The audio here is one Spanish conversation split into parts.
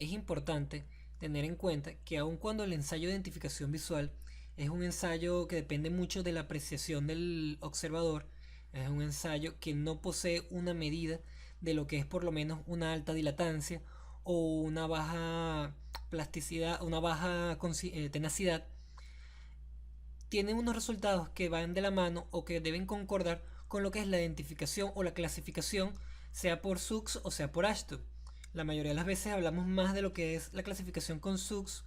es importante tener en cuenta que aun cuando el ensayo de identificación visual es un ensayo que depende mucho de la apreciación del observador, es un ensayo que no posee una medida de lo que es por lo menos una alta dilatancia o una baja plasticidad, una baja tenacidad, tienen unos resultados que van de la mano o que deben concordar con lo que es la identificación o la clasificación, sea por SUX o sea por Ashton. La mayoría de las veces hablamos más de lo que es la clasificación con SUX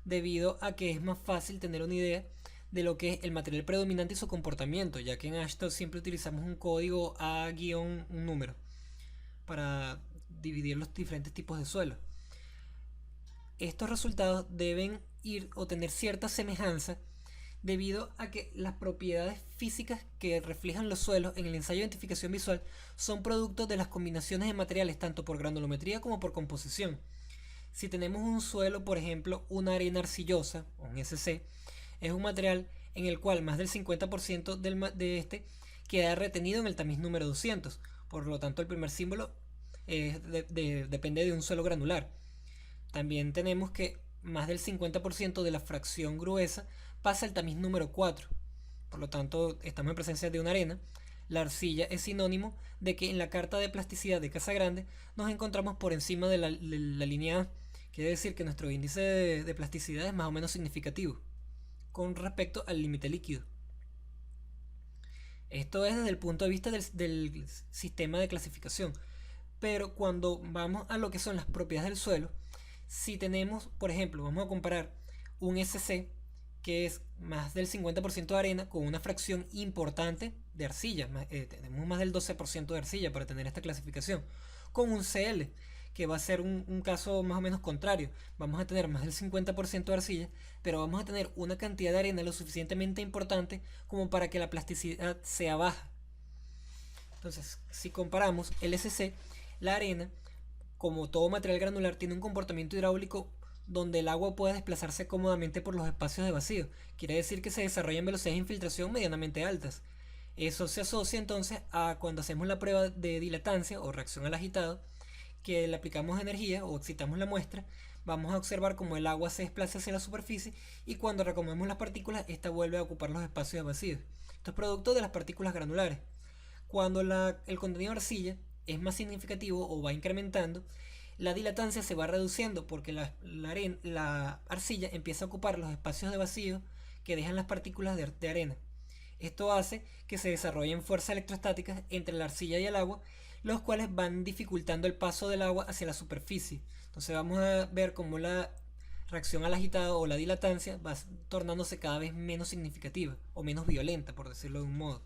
debido a que es más fácil tener una idea de lo que es el material predominante y su comportamiento, ya que en Ashton siempre utilizamos un código A-un número para dividir los diferentes tipos de suelo. Estos resultados deben ir o tener cierta semejanza debido a que las propiedades físicas que reflejan los suelos en el ensayo de identificación visual son productos de las combinaciones de materiales tanto por granulometría como por composición. Si tenemos un suelo, por ejemplo, una arena arcillosa, o un SC, es un material en el cual más del 50% de este queda retenido en el tamiz número 200. Por lo tanto, el primer símbolo depende de un suelo granular. También tenemos que más del 50% de la fracción gruesa pasa al tamiz número 4. Por lo tanto, estamos en presencia de una arena. La arcilla es sinónimo de que en la carta de plasticidad de Casagrande nos encontramos por encima de la línea A. Quiere decir que nuestro índice de plasticidad es más o menos significativo con respecto al límite líquido. Esto es desde el punto de vista del sistema de clasificación. Pero cuando vamos a lo que son las propiedades del suelo, si tenemos, por ejemplo, vamos a comparar un SC que es más del 50% de arena con una fracción importante de arcilla, tenemos más del 12% de arcilla para tener esta clasificación, con un CL que va a ser un caso más o menos contrario. Vamos a tener más del 50% de arcilla, pero vamos a tener una cantidad de arena lo suficientemente importante como para que la plasticidad sea baja. Entonces, si comparamos el SC, la arena, como todo material granular, tiene un comportamiento hidráulico donde el agua puede desplazarse cómodamente por los espacios de vacío. Quiere decir que se desarrollan velocidades de infiltración medianamente altas. Eso se asocia entonces a cuando hacemos la prueba de dilatancia o reacción al agitado, que le aplicamos energía o excitamos la muestra, vamos a observar cómo el agua se desplaza hacia la superficie y cuando recomendamos las partículas, esta vuelve a ocupar los espacios vacíos. Esto es producto de las partículas granulares. Cuando el contenido de arcilla es más significativo o va incrementando, la dilatancia se va reduciendo porque la arcilla empieza a ocupar los espacios de vacío que dejan las partículas de arena. Esto hace que se desarrollen fuerzas electrostáticas entre la arcilla y el agua, los cuales van dificultando el paso del agua hacia la superficie. Entonces vamos a ver cómo la reacción al agitado o la dilatancia va tornándose cada vez menos significativa o menos violenta, por decirlo de un modo.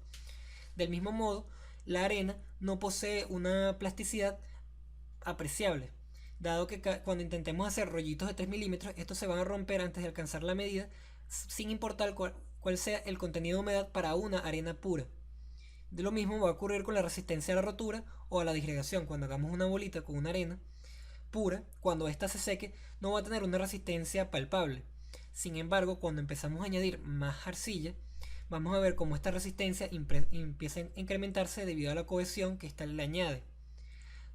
Del mismo modo, la arena no posee una plasticidad apreciable, dado que cuando intentemos hacer rollitos de 3 milímetros, estos se van a romper antes de alcanzar la medida, sin importar cuál sea el contenido de humedad para una arena pura. De lo mismo va a ocurrir con la resistencia a la rotura o a la disgregación. Cuando hagamos una bolita con una arena pura, cuando ésta se seque, no va a tener una resistencia palpable. Sin embargo, cuando empezamos a añadir más arcilla, vamos a ver cómo esta resistencia empieza a incrementarse debido a la cohesión que ésta le añade.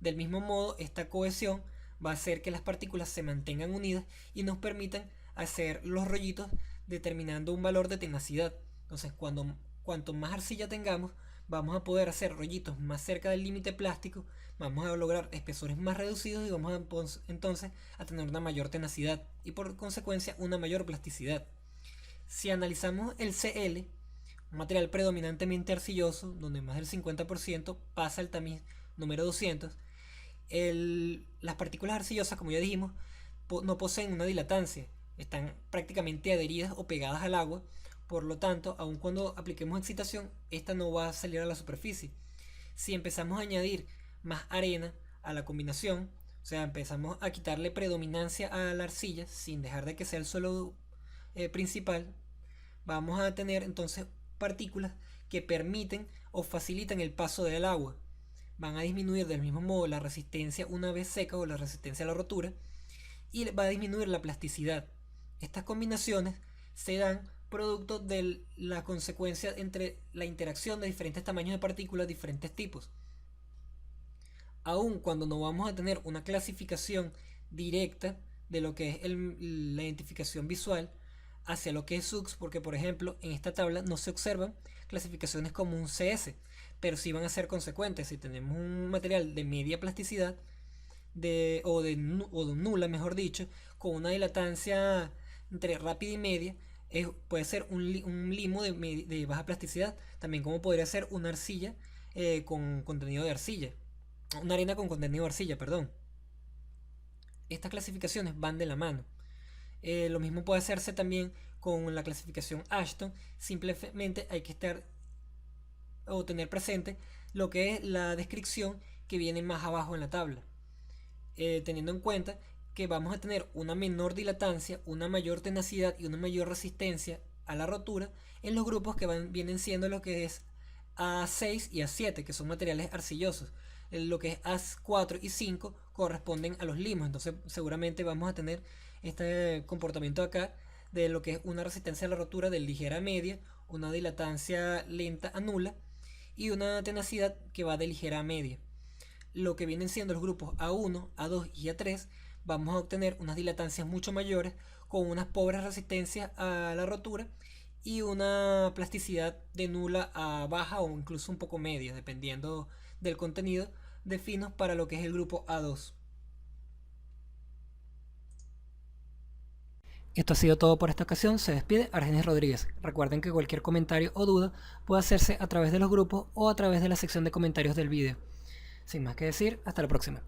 Del mismo modo, esta cohesión va a hacer que las partículas se mantengan unidas y nos permitan hacer los rollitos determinando un valor de tenacidad. Entonces, cuanto más arcilla tengamos, vamos a poder hacer rollitos más cerca del límite plástico, vamos a lograr espesores más reducidos y vamos entonces a tener una mayor tenacidad y por consecuencia una mayor plasticidad. Si analizamos el CL, un material predominantemente arcilloso, donde más del 50% pasa el tamiz número 200, las partículas arcillosas, como ya dijimos, no poseen una dilatancia, están prácticamente adheridas o pegadas al agua, por lo tanto, aun cuando apliquemos excitación, esta no va a salir a la superficie. Si empezamos a añadir más arena a la combinación, o sea, empezamos a quitarle predominancia a la arcilla sin dejar de que sea el suelo principal, vamos a tener entonces partículas que permiten o facilitan el paso del agua. Van a disminuir del mismo modo la resistencia una vez seca o la resistencia a la rotura y va a disminuir la plasticidad. Estas combinaciones se dan producto de la consecuencia entre la interacción de diferentes tamaños de partículas, diferentes tipos. Aun cuando no vamos a tener una clasificación directa de lo que es la identificación visual hacia lo que es SUX, porque por ejemplo en esta tabla no se observan clasificaciones como un CS, pero sí van a ser consecuentes. Si tenemos un material de media plasticidad o de nula, mejor dicho, con una dilatancia entre rápida y media, puede ser un limo de baja plasticidad, también como podría ser una arcilla con contenido de arcilla, una arena con contenido de arcilla, perdón. Estas clasificaciones van de la mano. Lo mismo puede hacerse también con la clasificación Ashton. Simplemente hay que estar o tener presente lo que es la descripción que viene más abajo en la tabla, teniendo en cuenta que vamos a tener una menor dilatancia, una mayor tenacidad y una mayor resistencia a la rotura en los grupos que vienen siendo lo que es A6 y A7, que son materiales arcillosos. Lo que es A4 y 5 corresponden a los limos, entonces seguramente vamos a tener este comportamiento acá de lo que es una resistencia a la rotura de ligera a media, una dilatancia lenta a nula y una tenacidad que va de ligera a media. Lo que vienen siendo los grupos A1, A2 y A3, vamos a obtener unas dilatancias mucho mayores con unas pobres resistencias a la rotura y una plasticidad de nula a baja o incluso un poco media, dependiendo del contenido de finos para lo que es el grupo A2. Esto ha sido todo por esta ocasión. Se despide Argenis Rodríguez. Recuerden que cualquier comentario o duda puede hacerse a través de los grupos o a través de la sección de comentarios del vídeo. Sin más que decir, hasta la próxima.